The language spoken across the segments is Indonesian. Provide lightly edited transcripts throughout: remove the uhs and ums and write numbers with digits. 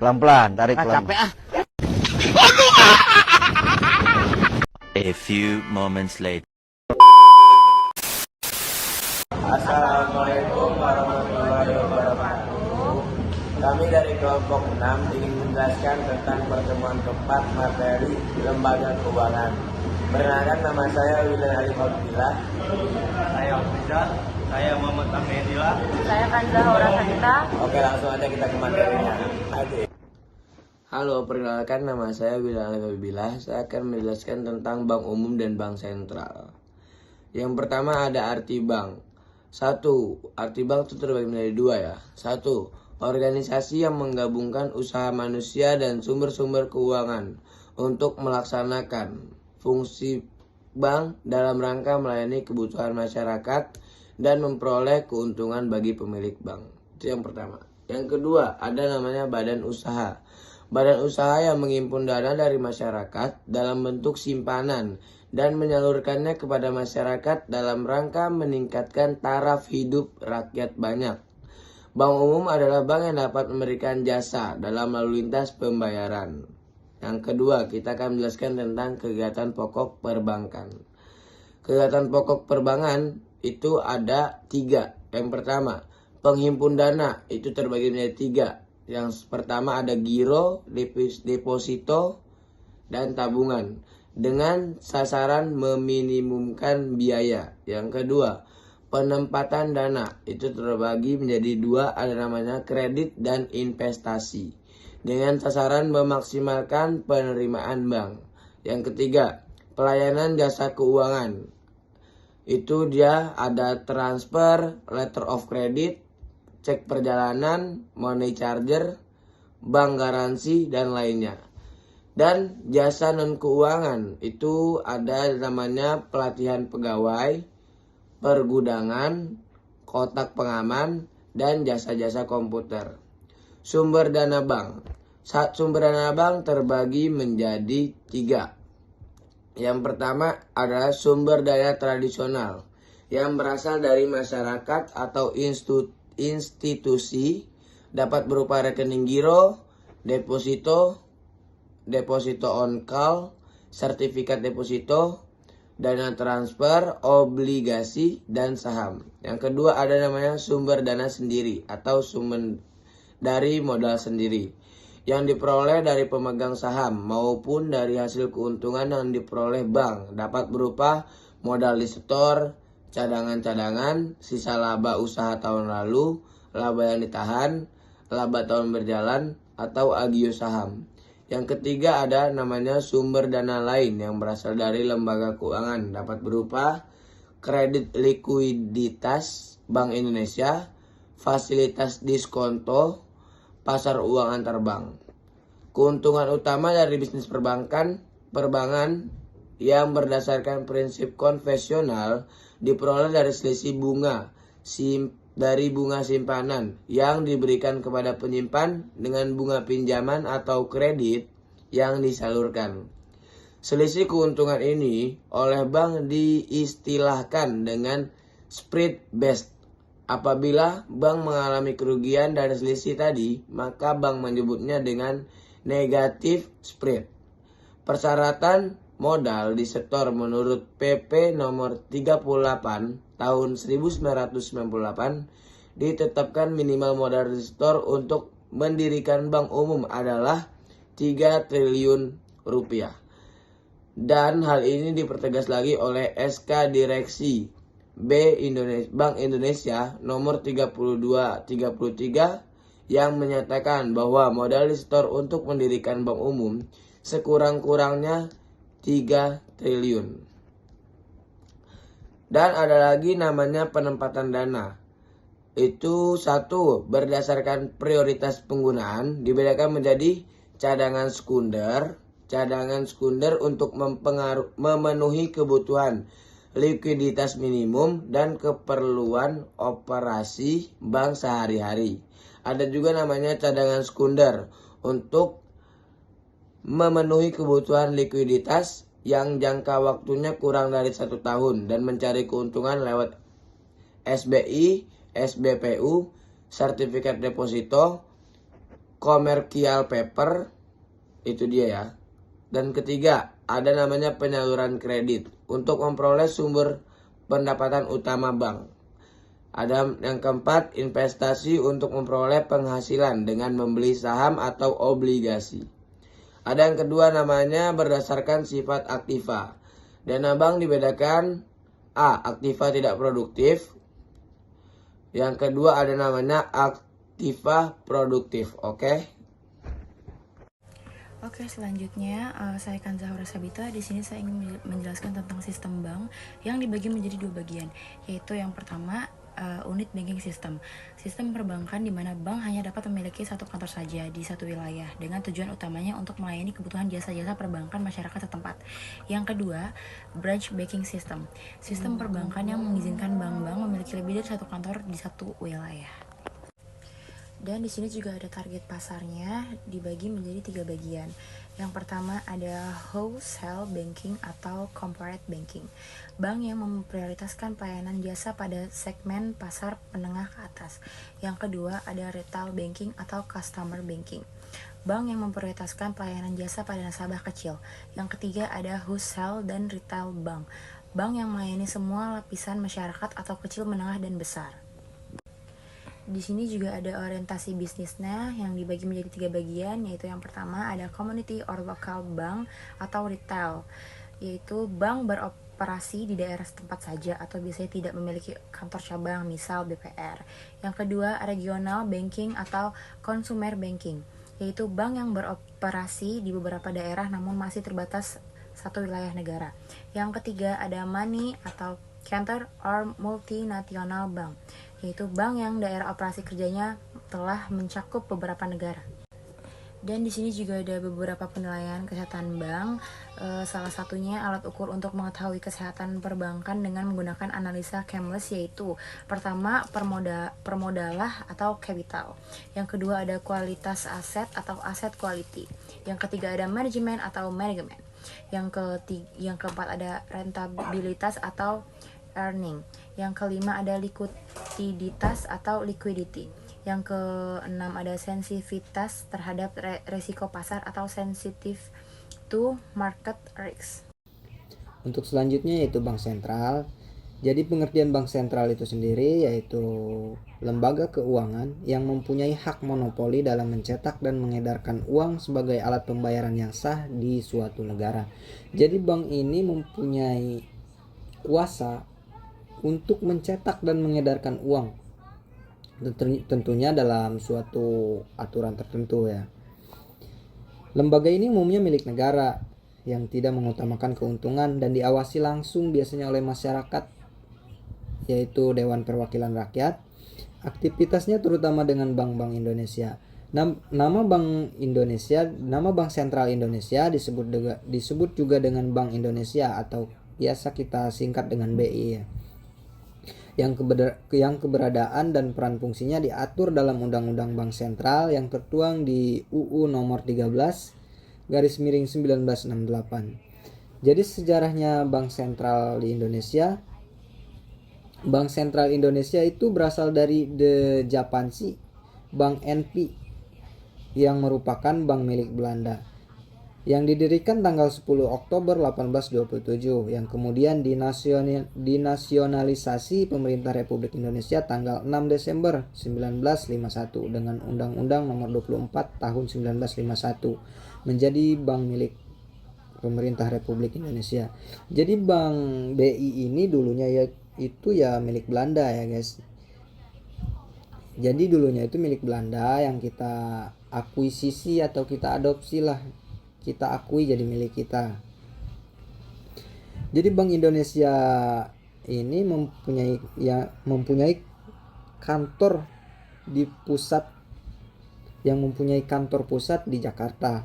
Pelan-pelan, tarik pelan. Capek ah. A few moments later. Assalamualaikum warahmatullahi wabarakatuh. Kami dari kelompok 6 ingin menjelaskan tentang pertemuan keempat materi lembaga keuangan. Perkenalkan, nama saya William Ali Fauzilah. Saya Ofizal, saya Muhammad Ahmedillah. Saya Kanza Hora Sanita. Oke, langsung aja kita ke materinya. Halo, perkenalkan, nama saya William Ali Fauzilah. Saya akan menjelaskan tentang bank umum dan bank sentral. Yang pertama ada arti bank. Satu, arti bank itu terbagi menjadi dua ya. Satu, organisasi yang menggabungkan usaha manusia dan sumber-sumber keuangan untuk melaksanakan fungsi bank dalam rangka melayani kebutuhan masyarakat dan memperoleh keuntungan bagi pemilik bank. Itu yang pertama. Yang kedua, ada namanya badan usaha. Badan usaha yang menghimpun dana dari masyarakat dalam bentuk simpanan dan menyalurkannya kepada masyarakat dalam rangka meningkatkan taraf hidup rakyat banyak. Bank umum adalah bank yang dapat memberikan jasa dalam lalu lintas pembayaran. Yang kedua, kita akan menjelaskan tentang kegiatan pokok perbankan. Kegiatan pokok perbankan itu ada 3. Yang pertama, penghimpun dana itu terbagi menjadi 3. Yang pertama ada giro, deposito, dan tabungan dengan sasaran meminimumkan biaya. Yang kedua, penempatan dana itu terbagi menjadi 2, ada namanya kredit dan investasi dengan sasaran memaksimalkan penerimaan bank. Yang ketiga, pelayanan jasa keuangan. Itu dia ada transfer, letter of credit, cek perjalanan, money charger, bank garansi, dan lainnya. Dan jasa non keuangan itu ada namanya pelatihan pegawai, pergudangan, kotak pengaman, dan jasa-jasa komputer. Sumber dana bank. Sumber dana bank terbagi menjadi 3. Yang pertama adalah sumber dana tradisional yang berasal dari masyarakat atau institusi, dapat berupa rekening giro, deposito on call, sertifikat deposito, dana transfer, obligasi, dan saham. Yang kedua ada namanya sumber dana sendiri atau sumber dari modal sendiri yang diperoleh dari pemegang saham maupun dari hasil keuntungan yang diperoleh bank, dapat berupa modal di setor, cadangan-cadangan, sisa laba usaha tahun lalu, laba yang ditahan, laba tahun berjalan, atau agio saham. Yang ketiga ada namanya sumber dana lain yang berasal dari lembaga keuangan, dapat berupa kredit likuiditas Bank Indonesia, fasilitas diskonto, pasar uang antar bank. Keuntungan utama dari bisnis perbankan yang berdasarkan prinsip konvensional diperoleh dari selisih bunga dari bunga simpanan yang diberikan kepada penyimpan dengan bunga pinjaman atau kredit yang disalurkan. Selisih keuntungan ini oleh bank diistilahkan dengan spread based. Apabila bank mengalami kerugian dari selisih tadi, maka bank menyebutnya dengan negatif spread. Persyaratan modal disetor menurut PP nomor 38 tahun 1998 ditetapkan minimal modal disetor untuk mendirikan bank umum adalah 3 triliun rupiah. Dan hal ini dipertegas lagi oleh SK Direksi Bank Indonesia nomor 3233 yang menyatakan bahwa modal disetor untuk mendirikan bank umum sekurang-kurangnya 3 triliun. Dan ada lagi namanya penempatan dana. Itu 1, berdasarkan prioritas penggunaan dibedakan menjadi cadangan sekunder untuk memenuhi kebutuhan likuiditas minimum dan keperluan operasi bank sehari-hari. Ada juga namanya cadangan sekunder untuk memenuhi kebutuhan likuiditas yang jangka waktunya kurang dari 1 tahun dan mencari keuntungan lewat SBI, SBPU, sertifikat deposito, commercial paper, itu dia ya. Dan ketiga, ada namanya penyaluran kredit untuk memperoleh sumber pendapatan utama bank. Ada yang keempat, investasi untuk memperoleh penghasilan dengan membeli saham atau obligasi. Ada yang kedua namanya berdasarkan sifat aktiva. Dana bank dibedakan A. Aktiva tidak produktif. Yang kedua ada namanya aktiva produktif. Oke. Oke, selanjutnya saya Kanza Zahra Sabita. Di sini saya ingin menjelaskan tentang sistem bank yang dibagi menjadi 2 bagian, yaitu yang pertama unit banking system. Sistem perbankan di mana bank hanya dapat memiliki satu kantor saja di satu wilayah dengan tujuan utamanya untuk melayani kebutuhan jasa-jasa perbankan masyarakat setempat. Yang kedua, branch banking system. Sistem perbankan yang mengizinkan bank-bank memiliki lebih dari satu kantor di satu wilayah. Dan di sini juga ada target pasarnya dibagi menjadi 3 bagian. Yang pertama ada wholesale banking atau corporate banking. Bank yang memprioritaskan pelayanan jasa pada segmen pasar menengah ke atas. Yang kedua ada retail banking atau customer banking. Bank yang memprioritaskan pelayanan jasa pada nasabah kecil. Yang ketiga ada wholesale dan retail bank. Bank yang melayani semua lapisan masyarakat atau kecil, menengah, dan besar. Di sini juga ada orientasi bisnisnya yang dibagi menjadi 3 bagian, yaitu yang pertama ada community or local bank atau retail, yaitu bank beroperasi di daerah setempat saja atau biasanya tidak memiliki kantor cabang, misal BPR. Yang kedua regional banking atau consumer banking, yaitu bank yang beroperasi di beberapa daerah namun masih terbatas satu wilayah negara. Yang ketiga ada money atau counter or multinational bank, yaitu bank yang daerah operasi kerjanya telah mencakup beberapa negara. Dan di sini juga ada beberapa penilaian kesehatan bank. Salah satunya alat ukur untuk mengetahui kesehatan perbankan dengan menggunakan analisa Camless, yaitu pertama permodalah atau capital. Yang kedua ada kualitas aset atau asset quality. Yang ketiga ada manajemen atau management. Yang keempat ada rentabilitas atau earning. Yang kelima ada likuiditas atau liquidity. Yang keenam ada sensitivitas terhadap resiko pasar atau sensitive to market risk. Untuk selanjutnya yaitu bank sentral. Jadi pengertian bank sentral itu sendiri yaitu lembaga keuangan yang mempunyai hak monopoli dalam mencetak dan mengedarkan uang sebagai alat pembayaran yang sah di suatu negara. Jadi bank ini mempunyai kuasa untuk mencetak dan mengedarkan uang, tentunya dalam suatu aturan tertentu ya. Lembaga ini umumnya milik negara yang tidak mengutamakan keuntungan dan diawasi langsung biasanya oleh masyarakat, yaitu Dewan Perwakilan Rakyat. Aktivitasnya terutama dengan bank-bank Indonesia. Nama Bank Sentral Indonesia disebut juga dengan Bank Indonesia atau biasa kita singkat dengan BI ya. Yang keberadaan dan peran fungsinya diatur dalam Undang-Undang Bank Sentral yang tertuang di UU nomor 13/1968. Jadi sejarahnya Bank Sentral di Indonesia. Bank Sentral Indonesia itu berasal dari The Japanese Bank NP yang merupakan bank milik Belanda, yang didirikan tanggal 10 Oktober 1827, yang kemudian dinasionalisasi pemerintah Republik Indonesia tanggal 6 Desember 1951 dengan Undang-Undang Nomor 24 Tahun 1951 menjadi bank milik pemerintah Republik Indonesia. Jadi Bank BI ini dulunya itu milik Belanda ya guys. Jadi dulunya itu milik Belanda yang kita akuisisi atau kita adopsi lah. Kita akui jadi milik kita. Jadi Bank Indonesia ini mempunyai kantor di pusat, yang mempunyai kantor pusat di Jakarta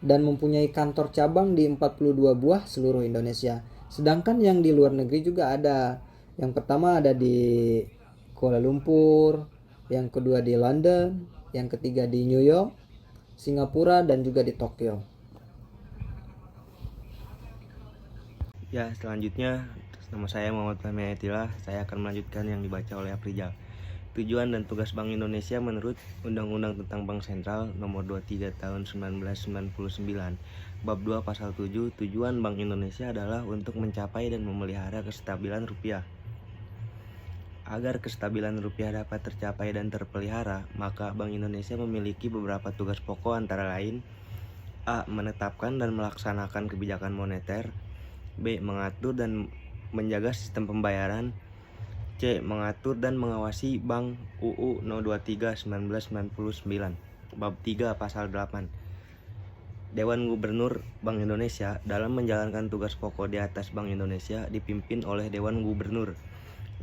dan mempunyai kantor cabang di 42 buah seluruh Indonesia. Sedangkan yang di luar negeri juga ada. Yang pertama ada di Kuala Lumpur, yang kedua di London, yang ketiga di New York, Singapura, dan juga di Tokyo. Ya, selanjutnya nama saya Muhammad Fahmi Ayatullah. Saya akan melanjutkan yang dibaca oleh Afrizal. Tujuan dan tugas Bank Indonesia menurut Undang-Undang tentang Bank Sentral Nomor 23 Tahun 1999, Bab 2 Pasal 7, tujuan Bank Indonesia adalah untuk mencapai dan memelihara kestabilan rupiah. Agar kestabilan rupiah dapat tercapai dan terpelihara, maka Bank Indonesia memiliki beberapa tugas pokok antara lain: A. Menetapkan dan melaksanakan kebijakan moneter. B. Mengatur dan menjaga sistem pembayaran. C. Mengatur dan mengawasi Bank UU No 23 1999. Bab 3 Pasal 8. Dewan Gubernur Bank Indonesia dalam menjalankan tugas pokok di atas Bank Indonesia dipimpin oleh Dewan Gubernur.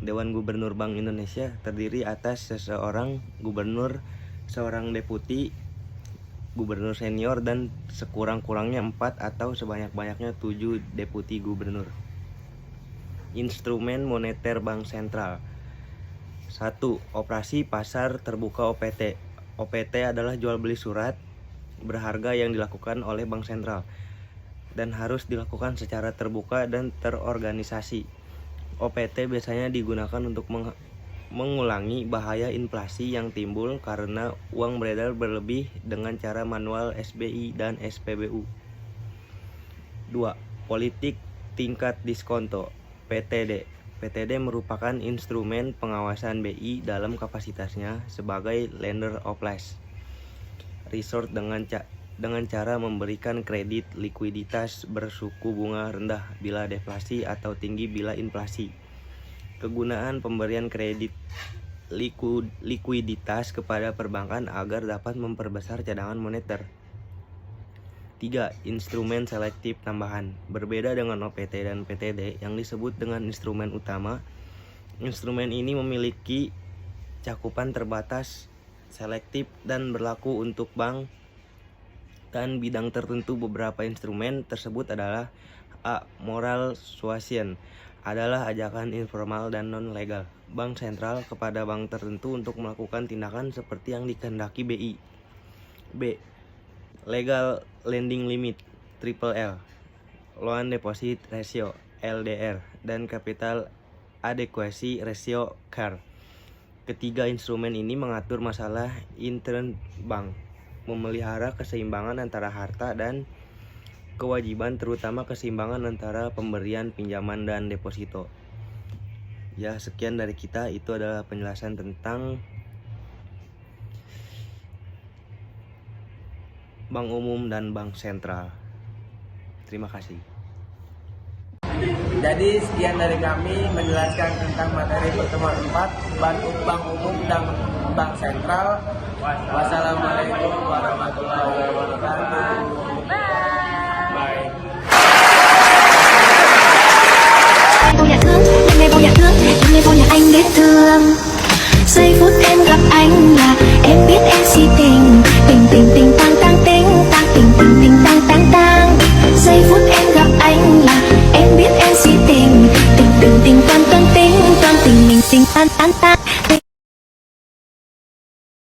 Dewan Gubernur Bank Indonesia terdiri atas seseorang gubernur, seorang deputi gubernur senior, dan sekurang-kurangnya 4 atau sebanyak-banyaknya 7 deputi gubernur. Instrumen moneter Bank Sentral. 1. Operasi pasar terbuka OPT. OPT adalah jual beli surat berharga yang dilakukan oleh Bank Sentral dan harus dilakukan secara terbuka dan terorganisasi. OPT biasanya digunakan untuk mengulangi bahaya inflasi yang timbul karena uang beredar berlebih dengan cara manual SBI dan SPBU. 2. Politik tingkat diskonto (PTD). PTD merupakan instrumen pengawasan BI dalam kapasitasnya sebagai lender of last resort dengan cara memberikan kredit likuiditas bersuku bunga rendah bila deflasi atau tinggi bila inflasi. Kegunaan pemberian kredit likuiditas kepada perbankan agar dapat memperbesar cadangan moneter. 3. Instrumen selektif tambahan. Berbeda dengan OPT dan PTD yang disebut dengan instrumen utama, instrumen ini memiliki cakupan terbatas, selektif, dan berlaku untuk bank dan bidang tertentu. Beberapa instrumen tersebut adalah: A. Moral suasion adalah ajakan informal dan non-legal bank sentral kepada bank tertentu untuk melakukan tindakan seperti yang dikehendaki BI. B. Legal lending limit (LL), loan deposit ratio (LDR), dan capital adequacy ratio (CAR). Ketiga instrumen ini mengatur masalah intern bank, memelihara keseimbangan antara harta dan kewajiban, terutama keseimbangan antara pemberian pinjaman dan deposito. Ya, sekian dari kita. Itu adalah penjelasan tentang Bank Umum dan Bank Sentral. Terima kasih. Jadi sekian dari kami menjelaskan tentang materi pertemuan 4 Bank Umum dan Bank Sentral.